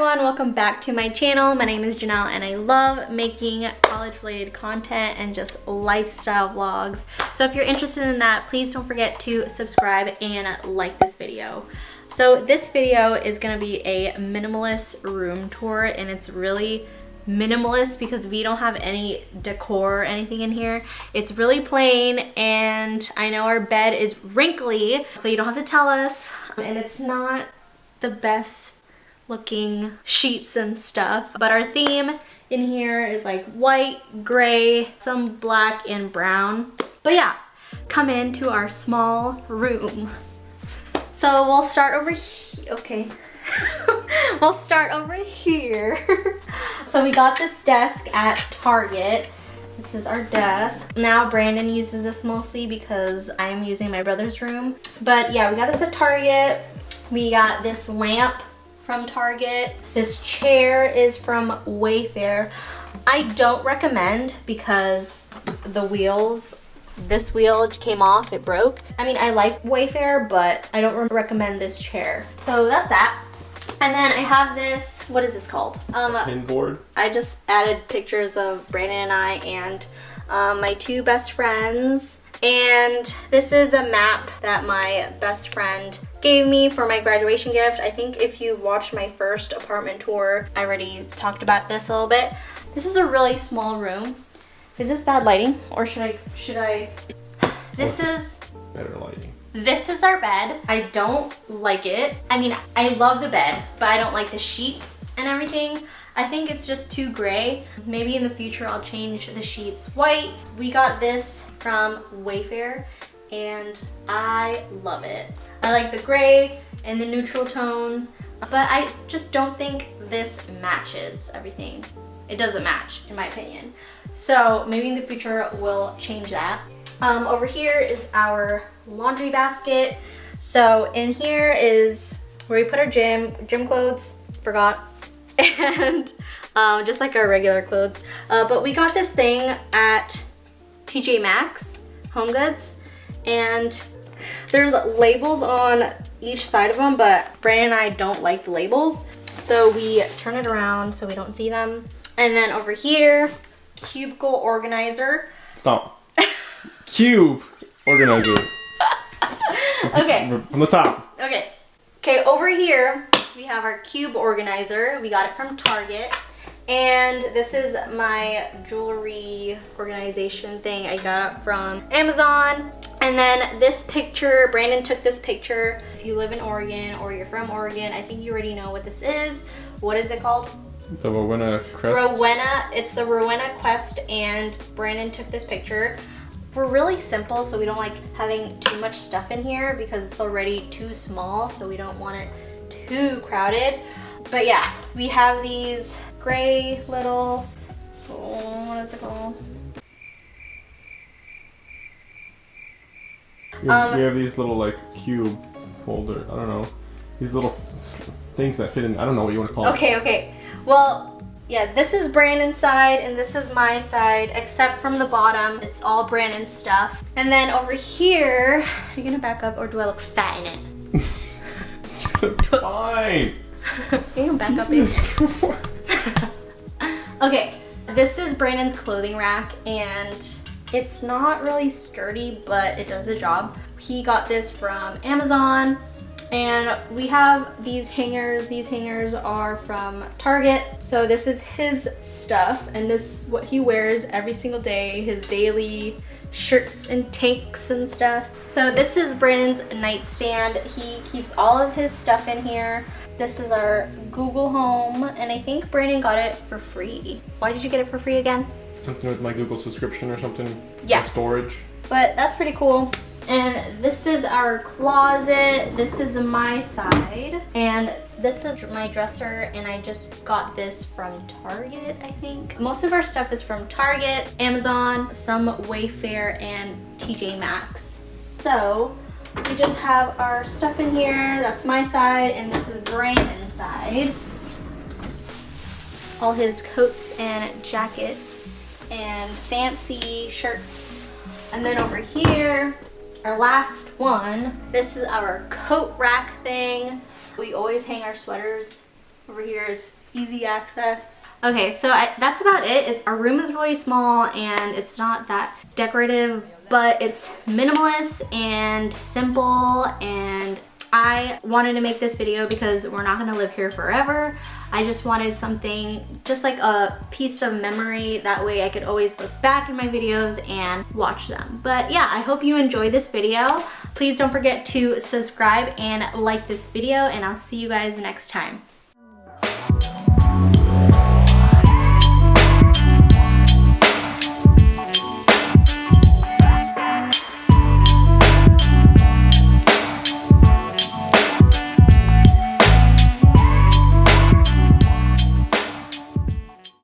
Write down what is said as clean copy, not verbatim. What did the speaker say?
everyone, welcome back to my channel. My name is Janelle and I love making college related content and just lifestyle vlogs. So if you're interested in that, please don't forget to subscribe and like this video. So this video is gonna be a minimalist room tour, and it's really minimalist because we don't have any decor or anything in here. It's really plain, and I know our bed is wrinkly, so you don't have to tell us, and it's not the best looking sheets and stuff, but our theme in here is like white, gray, some black and brown. But yeah, come into our small room. So we'll start over here. Okay. We'll start over here. So we got this desk at Target. This is our desk. Now Brandon uses this mostly because I'm using my brother's room. But yeah, we got this at Target. We got this lamp from Target. This chair is from Wayfair. I don't recommend because the wheels, this wheel came off, it broke. I mean, I like Wayfair, but I don't recommend this chair. So that's that. And then I have this, what is this called? Pin board. I just added pictures of Brandon and I and my two best friends. And this is a map that my best friend gave me for my graduation gift. I think if you've watched my first apartment tour, I already talked about this a little bit. This is a really small room. Is this bad lighting? Or should I? This is better lighting. This is our bed. I don't like it. I mean, I love the bed, but I don't like the sheets and everything. I think it's just too gray. Maybe in the future I'll change the sheets white. We got this from Wayfair and I love it. I like the gray and the neutral tones, but I just don't think this matches everything. It doesn't match, in my opinion. So maybe in the future we'll change that. Over here is our laundry basket. So in here is where we put our gym clothes, forgot, and just like our regular clothes. But we got this thing at TJ Maxx, Home Goods, and there's labels on each side of them, but Brandon and I don't like the labels. So we turn it around so we don't see them. And then over here, cubicle organizer. Stop. Cube organizer. Okay. From the top. Okay. Okay, over here we have our cube organizer. We got it from Target. And this is my jewelry organization thing. I got it from Amazon. And then this picture, Brandon took this picture. If you live in Oregon or you're from Oregon, I think you already know what this is. What is it called? The Rowena crest. Rowena. It's the Rowena quest, and Brandon took this picture. We're really simple, so we don't like having too much stuff in here because it's already too small, so we don't want it too crowded. But yeah, we have these gray little, what is it called? We have these little like cube holder, I don't know. These little things that fit in, I don't know what you want to call it. Okay. Well, yeah, this is Brandon's side and this is my side, except from the bottom, it's all Brandon's stuff. And then over here, are you gonna back up or do I look fat in it? Fine. You can back up. Okay, this is Brandon's clothing rack and it's not really sturdy, but it does the job. He got this from Amazon. And we have these hangers. These hangers are from Target. So this is his stuff, and this is what he wears every single day, his daily shirts and tanks and stuff. So this is Brandon's nightstand. He keeps all of his stuff in here. This is our Google Home, and I think Brandon got it for free. Why did you get it for free again? Something with my Google subscription or something? Yeah. Storage. But that's pretty cool. And this is our closet. This is my side. And this is my dresser, and I just got this from Target, I think. Most of our stuff is from Target, Amazon, some Wayfair, and TJ Maxx. So we just have our stuff in here. That's my side, and this is Brandon's side. All his coats and jackets and fancy shirts. And then over here, our last one, this is our coat rack thing. We always hang our sweaters. Over here is easy access. Okay, so that's about it. Our room is really small and it's not that decorative, but it's minimalist and simple, and I wanted to make this video because we're not gonna live here forever. I just wanted something, just like a piece of memory. That way I could always look back in my videos and watch them. But yeah, I hope you enjoyed this video. Please don't forget to subscribe and like this video, and I'll see you guys next time.